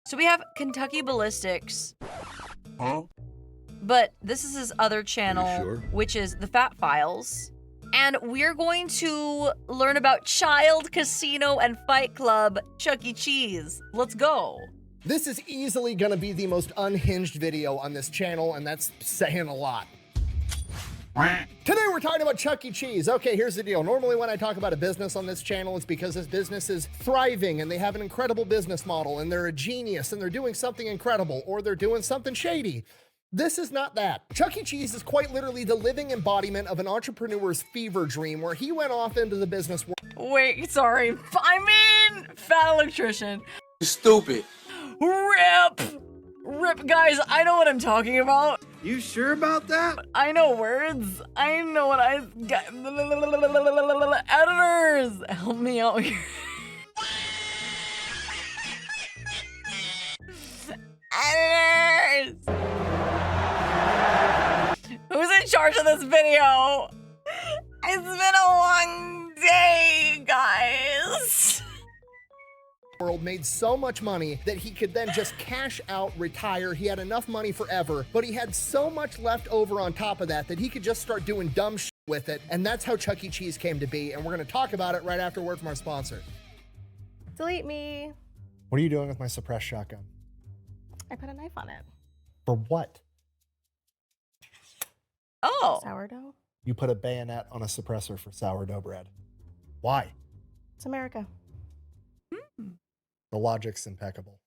So we have Kentucky Ballistics. Huh? But this is his other channel, sure? which is the Fat Files. And we're going to learn about Child Casino and Fight Club Chuck E. Cheese. Let's go. This is easily gonna be the most unhinged video on this channel, and that's saying a lot. Today we're talking about Chuck E. Cheese. Okay, here's the deal. Normally when I talk about a business on this channel, it's because this business is thriving and they have an incredible business model and they're a genius and they're doing something incredible or they're doing something shady. This is not that. Chuck E. Cheese is quite literally the living embodiment of an entrepreneur's fever dream where he went off into the business world. Wait, sorry. I mean, fat electrician. Stupid. Rip! Rip, guys, I know what I'm talking about. You sure about that? I know words. I know what I got. Editors, help me out here. Editors! Who's in charge of this video? It's been a long day, guys. World made so much money that he could then just cash out, retire. He had enough money forever, but he had so much left over on top of that that he could just start doing dumb shit with it. And that's how Chuck E. Cheese came to be. And we're going to talk about it right after a word from our sponsor. DeleteMe. What are you doing with my suppressed shotgun? I put a knife on it. For what? Oh. Sourdough. You put a bayonet on a suppressor for sourdough bread. Why? It's America. The logic's impeccable.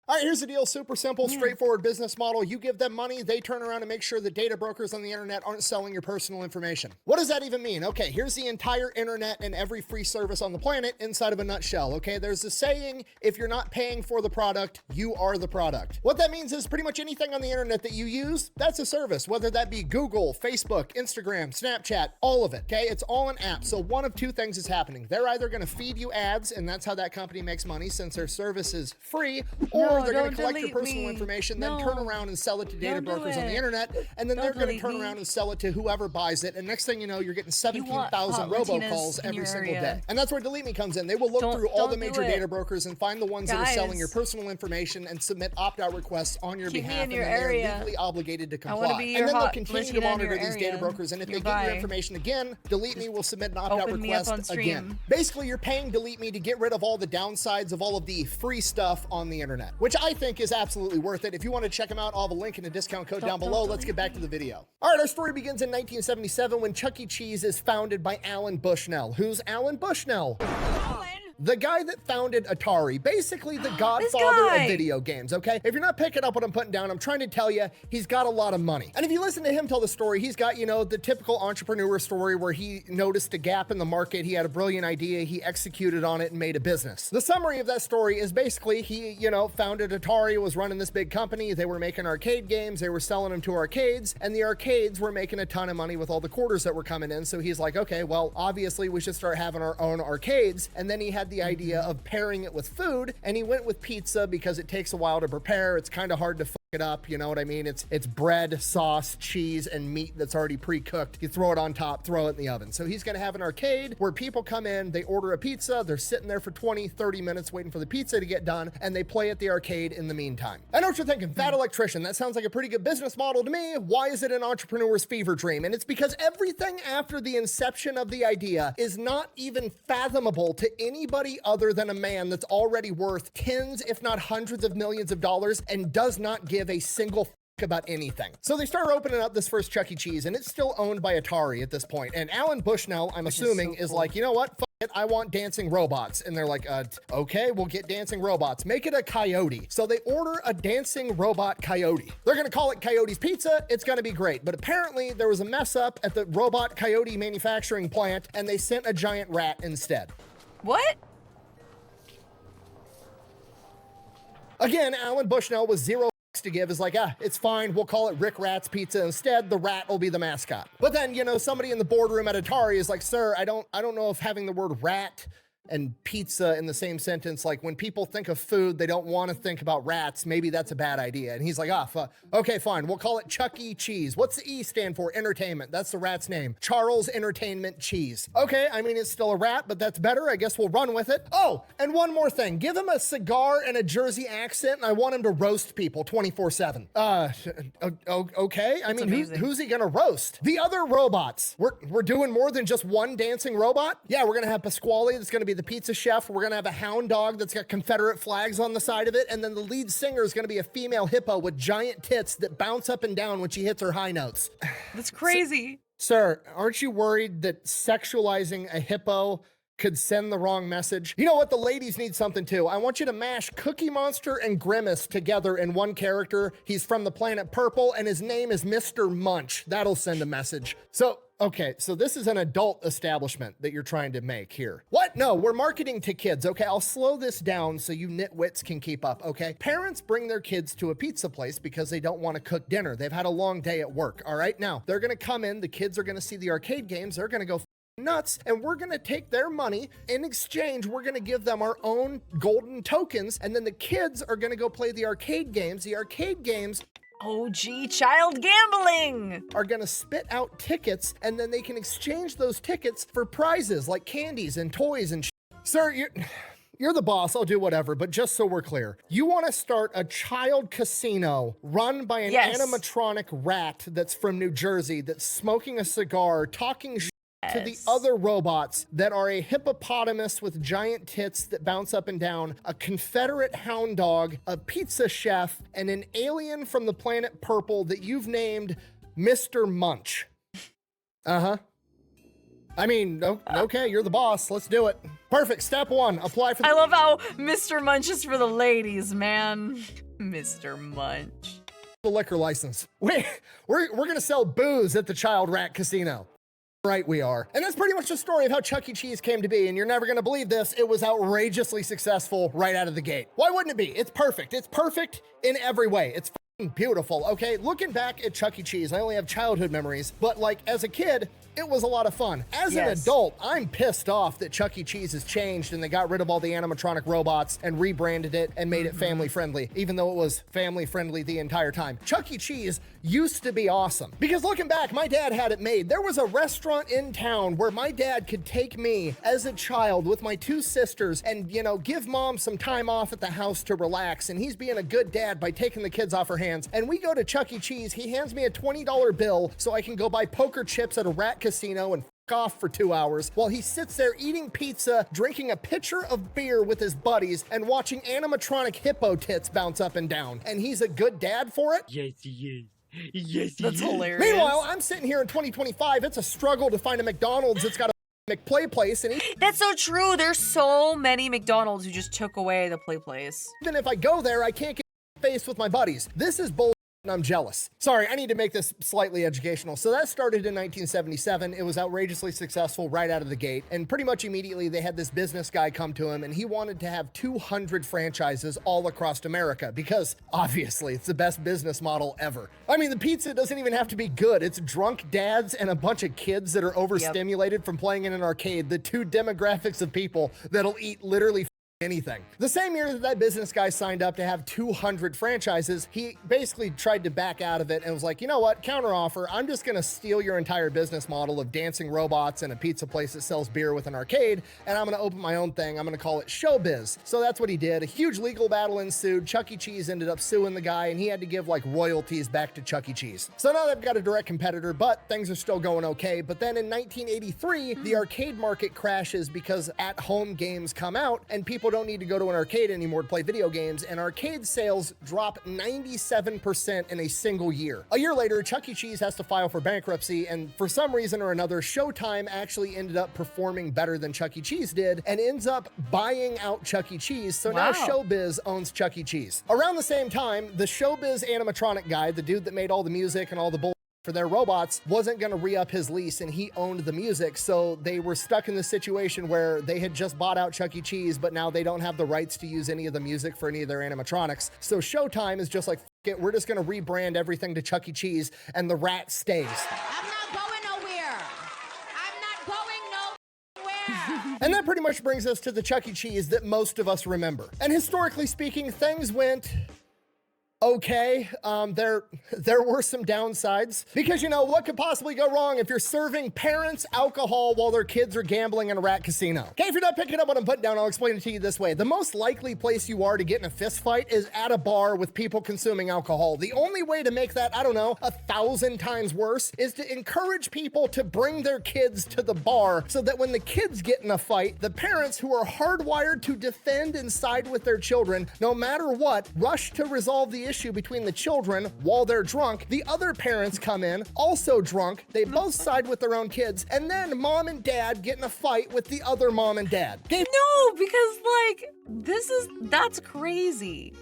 All right, here's the deal. Super simple, straightforward business model. You give them money, they turn around and make sure that data brokers on the internet aren't selling your personal information. What does that even mean? Okay, here's the entire internet and every free service on the planet inside of a nutshell, okay? There's a saying, if you're not paying for the product, you are the product. What that means is pretty much anything on the internet that you use, that's a service, whether that be Google, Facebook, Instagram, Snapchat, all of it, okay? It's all an app. So one of two things is happening. They're either gonna feed you ads, and that's how that company makes money since their service is free, or they're going to collect your personal information, then turn around and sell it to data brokers on the internet, and then they're going to turn around and sell it to whoever buys it, and next thing you know, you're getting 17,000 robocalls every single day. And that's where DeleteMe comes in. They will look through all the major data brokers and find the ones that are selling your personal information and submit opt-out requests on your behalf, and then they're legally obligated to comply. And then they'll continue to monitor these data brokers, and if they get your information again, DeleteMe will submit an opt-out request again. Basically, you're paying DeleteMe to get rid of all the downsides of all of the free stuff on the internet, which I think is absolutely worth it. If you want to check them out, I'll have a link and a discount code down below. Let's get back to the video. All right, our story begins in 1977 when Chuck E. Cheese is founded by Alan Bushnell. Who's Alan Bushnell? The guy that founded Atari, basically the godfather of video games, okay? If you're not picking up what I'm putting down, I'm trying to tell you, he's got a lot of money. And if you listen to him tell the story, he's got, you know, the typical entrepreneur story where he noticed a gap in the market, he had a brilliant idea, he executed on it and made a business. The summary of that story is basically he, you know, founded Atari, was running this big company, they were making arcade games, they were selling them to arcades, and the arcades were making a ton of money with all the quarters that were coming in, so he's like, okay, well, obviously we should start having our own arcades, and then he had the idea of pairing it with food, and he went with pizza because it takes a while to prepare. It's kind of hard to fuck it up, you know what I mean? It's bread, sauce, cheese, and meat that's already pre-cooked. You throw it on top, throw it in the oven. So he's gonna have an arcade where people come in, they order a pizza, they're sitting there for 20, 30 minutes waiting for the pizza to get done, and they play at the arcade in the meantime. I know what you're thinking, fat electrician, that sounds like a pretty good business model to me. Why is it an entrepreneur's fever dream? And it's because everything after the inception of the idea is not even fathomable to anybody other than a man that's already worth tens, if not hundreds of millions of dollars and does not give a single about anything. So they start opening up this first Chuck E. Cheese, and it's still owned by Atari at this point. And Alan Bushnell, I'm assuming, is like, you know what? Fuck it, I want dancing robots. And they're like, okay, we'll get dancing robots. Make it a coyote. So they order a dancing robot coyote. They're gonna call it Coyote's Pizza. It's gonna be great. But apparently there was a mess up at the robot coyote manufacturing plant, and they sent a giant rat instead. What? Again, Alan Bushnell was zero to give, is like, it's fine, we'll call it Rick Rat's Pizza instead, the rat will be the mascot. But then, you know, somebody in the boardroom at Atari is like, sir, I don't know if having the word rat and pizza in the same sentence. Like when people think of food, they don't want to think about rats. Maybe that's a bad idea. And he's like, okay, fine. We'll call it Chuck E. Cheese. What's the E stand for? Entertainment. That's the rat's name. Charles Entertainment Cheese. Okay, I mean, it's still a rat, but that's better. I guess we'll run with it. Oh, and one more thing. Give him a cigar and a Jersey accent, and I want him to roast people 24/7. Okay. I mean, who's he gonna roast? The other robots. We're doing more than just one dancing robot? Yeah, we're gonna have Pasqually that's gonna be the pizza chef. We're gonna have a hound dog that's got Confederate flags on the side of it. And then the lead singer is gonna be a female hippo with giant tits that bounce up and down when she hits her high notes. That's crazy. Sir, aren't you worried that sexualizing a hippo could send the wrong message? You know what? The ladies need something too. I want you to mash Cookie Monster and Grimace together in one character. He's from the planet Purple and his name is Mr. Munch. That'll send a message. Okay, so this is an adult establishment that you're trying to make here. What? No, we're marketing to kids. Okay, I'll slow this down so you nitwits can keep up, okay? Parents bring their kids to a pizza place because they don't want to cook dinner. They've had a long day at work, all right? Now, they're gonna come in, the kids are gonna see the arcade games, they're gonna go nuts, and we're gonna take their money. In exchange, we're gonna give them our own golden tokens, and then the kids are gonna go play the arcade games. The arcade games OG child gambling are gonna spit out tickets, and then they can exchange those tickets for prizes like candies and toys and Sir, you're the boss, I'll do whatever, but just so we're clear, you want to start a child casino run by an animatronic rat that's from New Jersey that's smoking a cigar, talking to the other robots that are a hippopotamus with giant tits that bounce up and down, a Confederate hound dog, a pizza chef, and an alien from the planet Purple that you've named Mr. Munch. I mean, okay, you're the boss. Let's do it. Perfect. Step one, apply for I love how Mr. Munch is for the ladies, man. Mr. Munch. The liquor license. We're gonna sell booze at the Child Rat Casino. Right, we are. And that's pretty much the story of how Chuck E. Cheese came to be, and you're never gonna believe this, it was outrageously successful right out of the gate. Why wouldn't it be? It's perfect. It's perfect in every way. It's f***ing beautiful, okay? Looking back at Chuck E. Cheese, I only have childhood memories, but like as a kid, it was a lot of fun. As an adult, I'm pissed off that Chuck E. Cheese has changed and they got rid of all the animatronic robots and rebranded it and made it family friendly, even though it was family friendly the entire time. Chuck E. Cheese used to be awesome. Because looking back, my dad had it made. There was a restaurant in town where my dad could take me as a child with my two sisters and, you know, give mom some time off at the house to relax. And he's being a good dad by taking the kids off her hands. And we go to Chuck E. Cheese. He hands me a $20 bill so I can go buy poker chips at a rat casino and off for 2 hours while he sits there eating pizza, drinking a pitcher of beer with his buddies, and watching animatronic hippo tits bounce up and down. And he's a good dad for it? Yes, he is. Yes, he That's is. hilarious. Meanwhile, I'm sitting here in 2025. It's a struggle to find a McDonald's that's got a McPlay place, and That's so true. There's so many McDonald's who just took away the play place. even if I go there, I can't get faced with my buddies. This is bull. And I'm jealous. Sorry, I need to make this slightly educational. So that started in 1977. It was outrageously successful right out of the gate. And pretty much immediately they had this business guy come to him and he wanted to have 200 franchises all across America because obviously it's the best business model ever. I mean, the pizza doesn't even have to be good. It's drunk dads and a bunch of kids that are overstimulated from playing in an arcade. The two demographics of people that'll eat literally anything. The same year that that business guy signed up to have 200 franchises, he basically tried to back out of it and was like, you know what, counteroffer, I'm just gonna steal your entire business model of dancing robots and a pizza place that sells beer with an arcade, and I'm gonna open my own thing. I'm gonna call it Showbiz. So that's what he did. A huge legal battle ensued. Chuck E. Cheese ended up suing the guy and he had to give like royalties back to Chuck E. Cheese. So now they've got a direct competitor, but things are still going okay. But then in 1983, the arcade market crashes because at-home games come out and people don't need to go to an arcade anymore to play video games, and arcade sales drop 97% in a single year. A year later, Chuck E. Cheese has to file for bankruptcy, and for some reason or another, Showtime actually ended up performing better than Chuck E. Cheese did and ends up buying out Chuck E. Cheese, so now Showbiz owns Chuck E. Cheese. Around the same time, the Showbiz animatronic guy, the dude that made all the music and all the bull for their robots, wasn't going to re-up his lease and he owned the music, so they were stuck in this situation where they had just bought out Chuck E. Cheese, but now they don't have the rights to use any of the music for any of their animatronics. So Showtime is just like, F it, we're just going to rebrand everything to Chuck E. Cheese and the rat stays. I'm not going nowhere. I'm not going nowhere. And that pretty much brings us to the Chuck E. Cheese that most of us remember. And historically speaking, things went okay. There were some downsides because, you know, what could possibly go wrong if you're serving parents alcohol while their kids are gambling in a rat casino? Okay, if you're not picking up what I'm putting down, I'll explain it to you this way. The most likely place you are to get in a fist fight is at a bar with people consuming alcohol. The only way to make that, I don't know, 1,000 times worse is to encourage people to bring their kids to the bar so that when the kids get in a fight, the parents who are hardwired to defend and side with their children, no matter what, rush to resolve the issue between the children while they're drunk. The other parents come in, also drunk. They both side with their own kids, and then mom and dad get in a fight with the other mom and dad. No, because like that's crazy.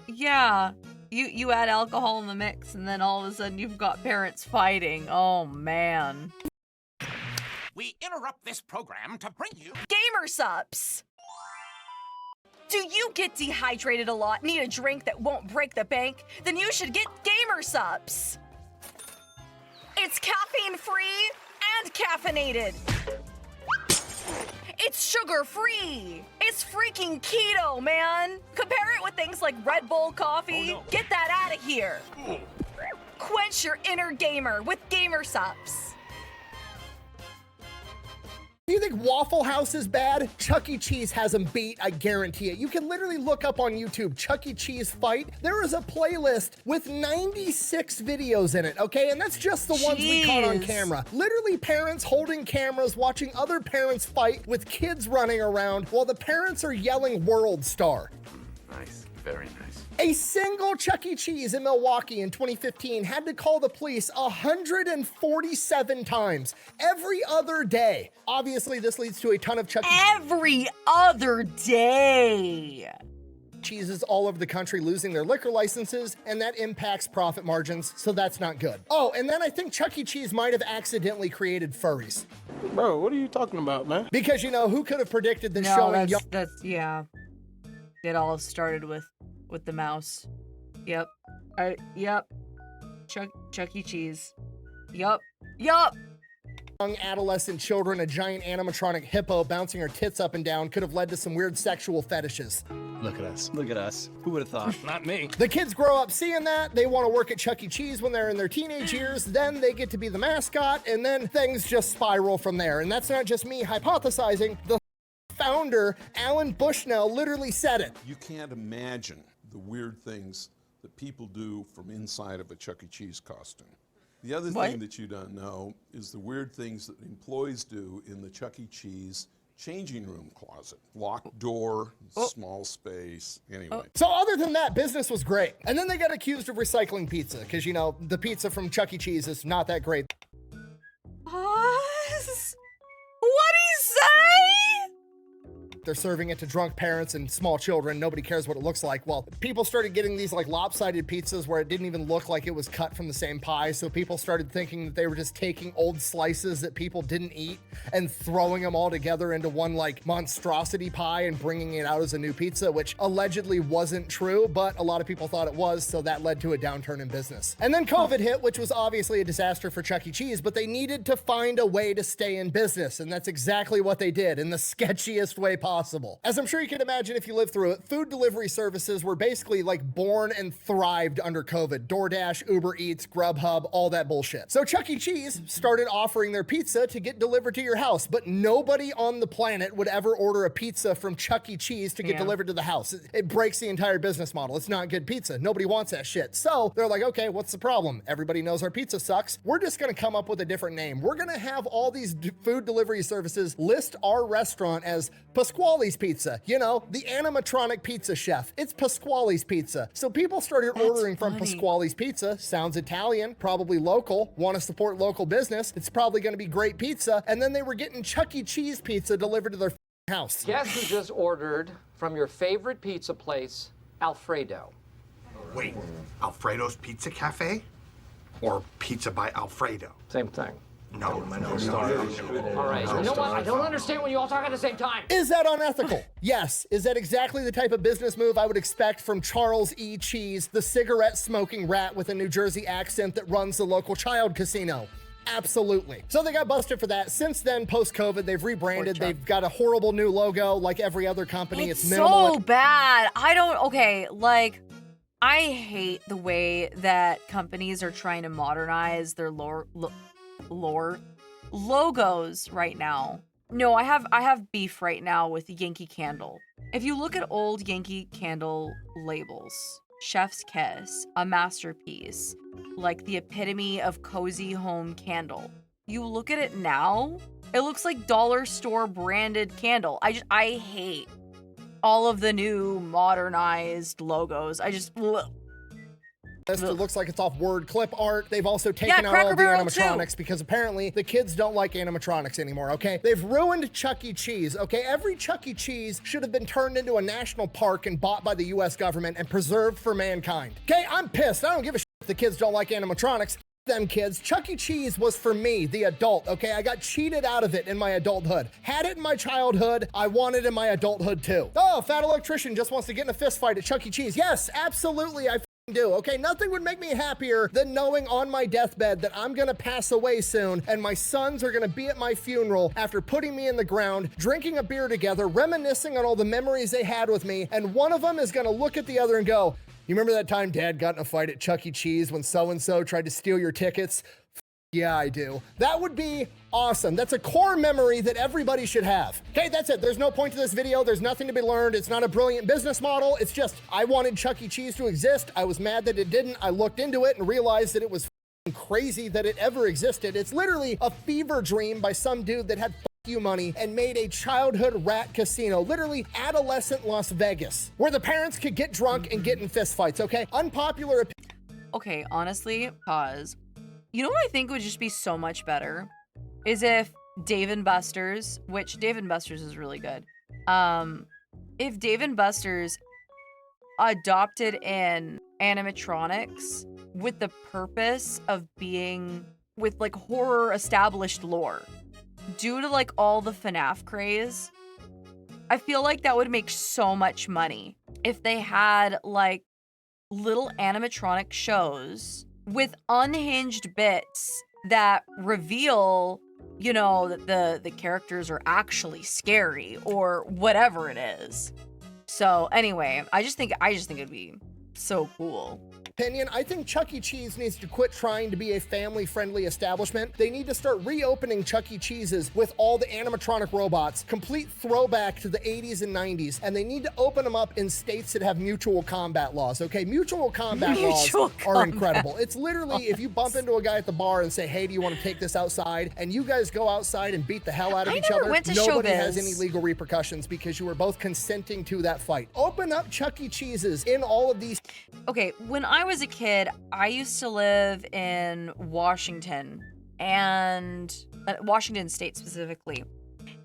Yeah. You add alcohol in the mix and then all of a sudden you've got parents fighting. Oh man. We interrupt this program to bring you Gamersupps. Do you get dehydrated a lot, need a drink that won't break the bank? Then you should get Gamersupps. It's caffeine-free and caffeinated. It's sugar-free. It's freaking keto, man. Compare it with things like Red Bull coffee. Oh, no. Get that out of here. Quench your inner gamer with Gamersupps. Do you think Waffle House is bad? Chuck E. Cheese has them beat, I guarantee it. You can literally look up on YouTube, Chuck E. Cheese fight. There is a playlist with 96 videos in it, okay? And that's just the ones we caught on camera. Literally parents holding cameras, watching other parents fight with kids running around while the parents are yelling World Star. Nice, very nice. A single Chuck E. Cheese in Milwaukee in 2015 had to call the police 147 times every other day. Obviously, this leads to a ton of Chuck E. Every other day. Cheeses all over the country losing their liquor licenses, and that impacts profit margins, so that's not good. Oh, and then I think Chuck E. Cheese might have accidentally created furries. Bro, what are you talking about, man? Because, you know, who could have predicted the No, showing that's yeah. It all started with the mouse. Yep. Yep. Chuck E. Cheese. Yup. Yup. young adolescent children, a giant animatronic hippo bouncing her tits up and down could have led to some weird sexual fetishes. Look at us. Look at us. Who would have thought? Not me. The kids grow up seeing that, they want to work at Chuck E. Cheese when they're in their teenage years, then they get to be the mascot, and then things just spiral from there. And that's not just me hypothesizing. The founder, Alan Bushnell, literally said it. You can't imagine the weird things that people do from inside of a Chuck E. Cheese costume. The other thing that you don't know is the weird things that employees do in the Chuck E. Cheese changing room closet. Locked door, small space, anyway. So other than that, business was great. And then they got accused of recycling pizza, because, you know, the pizza from Chuck E. Cheese is not that great. What'd he say? They're serving it to drunk parents and small children. Nobody cares what it looks like. Well, people started getting these like lopsided pizzas where it didn't even look like it was cut from the same pie. So people started thinking that they were just taking old slices that people didn't eat and throwing them all together into one like monstrosity pie and bringing it out as a new pizza, which allegedly wasn't true, but a lot of people thought it was. So that led to a downturn in business. And then COVID hit, which was obviously a disaster for Chuck E. Cheese, but they needed to find a way to stay in business. And that's exactly what they did in the sketchiest way possible. As I'm sure you can imagine if you lived through it, food delivery services were basically like born and thrived under COVID. DoorDash, Uber Eats, Grubhub, all that bullshit. So Chuck E. Cheese started offering their pizza to get delivered to your house, but nobody on the planet would ever order a pizza from Chuck E. Cheese to get delivered to the house. It breaks the entire business model. It's not good pizza. Nobody wants that shit. So they're like, okay, what's the problem? Everybody knows our pizza sucks. We're just gonna come up with a different name. We're gonna have all these food delivery services list our restaurant as Pasqually's Pizza. You know, the animatronic pizza chef. It's Pasqually's Pizza. So people started ordering from Pasqually's Pizza. Sounds Italian, probably local, want to support local business. It's probably going to be great pizza. And then they were getting Chuck E. Cheese pizza delivered to their house. Guess who just ordered from your favorite pizza place, Alfredo? Wait, Alfredo's Pizza Cafe? Or Pizza by Alfredo? Same thing. No. All right, you know what? I don't understand when you all talk at the same time. Is that unethical? Yes. Is that exactly the type of business move I would expect from Charles E. Cheese, the cigarette-smoking rat with a New Jersey accent that runs the local child casino? Absolutely. So they got busted for that. Since then, post-COVID, they've rebranded. They've got a horrible new logo like every other company. It's minimal. So bad. Like, I hate the way that companies are trying to modernize their logos right now. No, I have beef right now with Yankee Candle. If you look at old Yankee Candle labels, Chef's Kiss, a masterpiece, like the epitome of cozy home candle. You look at it now, it looks like dollar store branded candle. I hate all of the new modernized logos. It looks like it's off word clip art. They've also taken out all the animatronics because apparently the kids don't like animatronics anymore, okay? They've ruined Chuck E. Cheese, okay? Every Chuck E. Cheese should have been turned into a national park and bought by the US government and preserved for mankind. Okay, I'm pissed. I don't give a shit if the kids don't like animatronics. Them kids. Chuck E. Cheese was for me, the adult, okay? I got cheated out of it in my adulthood. Had it in my childhood, I want it in my adulthood too. Oh, fat electrician just wants to get in a fist fight at Chuck E. Cheese. Yes, absolutely, I do, okay? Nothing would make me happier than knowing on my deathbed that I'm gonna pass away soon and my sons are gonna be at my funeral after putting me in the ground, drinking a beer together, reminiscing on all the memories they had with me, and one of them is gonna look at the other and go, you remember that time Dad got in a fight at Chuck E. Cheese when so-and-so tried to steal your tickets? Yeah, I do. That would be awesome. That's a core memory that everybody should have. Okay, that's it. There's no point to this video. There's nothing to be learned. It's not a brilliant business model. It's just, I wanted Chuck E. Cheese to exist. I was mad that it didn't. I looked into it and realized that it was crazy that it ever existed. It's literally a fever dream by some dude that had you money and made a childhood rat casino, literally adolescent Las Vegas, where the parents could get drunk and get in fistfights, okay? Unpopular opinion. Okay, honestly, pause. You know what I think would just be so much better? Is if Dave & Buster's, which Dave & Buster's is really good, if Dave & Buster's adopted in animatronics with the purpose of being with like horror established lore. Due to like all the FNAF craze, I feel like that would make so much money if they had like little animatronic shows with unhinged bits that reveal, you know, that the characters are actually scary or whatever it is. So anyway, I just think it'd be so cool. I think Chuck E. Cheese needs to quit trying to be a family-friendly establishment. They need to start reopening Chuck E. Cheese's with all the animatronic robots, complete throwback to the 80s and 90s, and they need to open them up in states that have mutual combat laws, okay? Mutual combat laws are incredible. It's literally, if you bump into a guy at the bar and say, hey, do you want to take this outside? And you guys go outside and beat the hell out of each other, nobody has any legal repercussions because you were both consenting to that fight. Open up Chuck E. Cheese's in all of these. Okay, when I was a kid, I used to live in Washington, and Washington State specifically.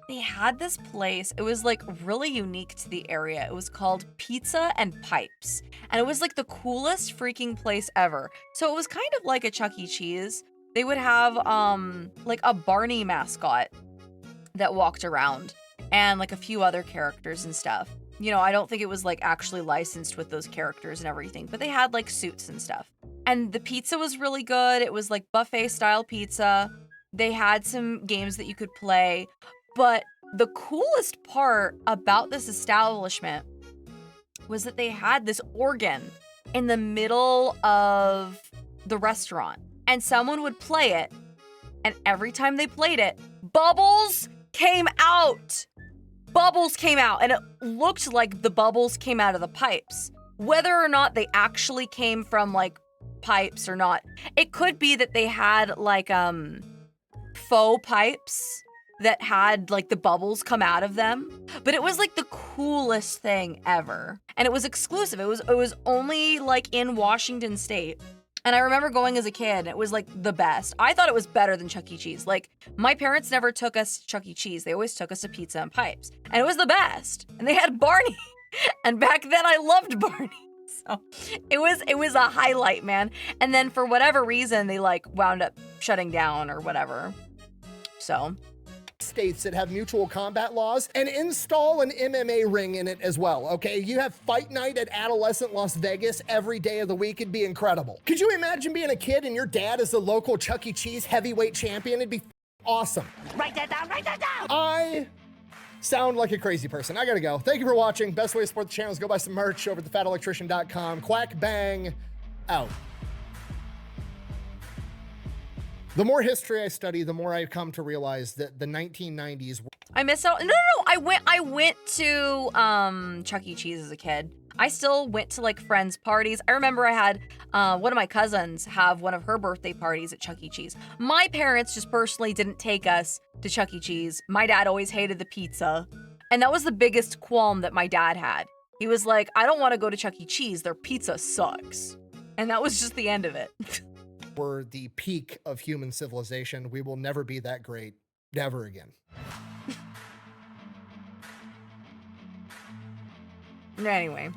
They had this place, it was like really unique to the area. It was called Pizza and Pipes, and it was like the coolest freaking place ever. So it was kind of like a Chuck E. Cheese. They would have like a Barney mascot that walked around and like a few other characters and stuff. You know, I don't think it was like actually licensed with those characters and everything, but they had like suits and stuff. And the pizza was really good. It was like buffet style pizza. They had some games that you could play. But the coolest part about this establishment was that they had this organ in the middle of the restaurant. And someone would play it. And every time they played it, bubbles came out. Bubbles came out, and it looked like the bubbles came out of the pipes. Whether or not they actually came from like pipes or not, it could be that they had like faux pipes that had like the bubbles come out of them. But it was like the coolest thing ever, and it was exclusive. It was only like in Washington State. And I remember going as a kid, it was like the best. I thought it was better than Chuck E. Cheese. Like, my parents never took us to Chuck E. Cheese. They always took us to Pizza and Pipes. And it was the best. And they had Barney. And back then I loved Barney. So it was a highlight, man. And then for whatever reason, they like wound up shutting down or whatever. So states that have mutual combat laws and install an MMA ring in it as well, okay? You have fight night at adolescent Las Vegas every day of the week. It'd be incredible. Could you imagine being a kid and your dad is the local Chuck E. Cheese heavyweight champion? It'd be awesome. Write that down, write that down! I sound like a crazy person. I gotta go. Thank you for watching. Best way to support the channel is go buy some merch over at thefatelectrician.com. Quack bang out. The more history I study, the more I come to realize that the 1990s. I missed out. No. I went to Chuck E. Cheese as a kid. I still went to like friends' parties. I remember I had one of my cousins have one of her birthday parties at Chuck E. Cheese. My parents just personally didn't take us to Chuck E. Cheese. My dad always hated the pizza. And that was the biggest qualm that my dad had. He was like, I don't want to go to Chuck E. Cheese. Their pizza sucks. And that was just the end of it. Were the peak of human civilization. We will never be that great. Never again. Anyway.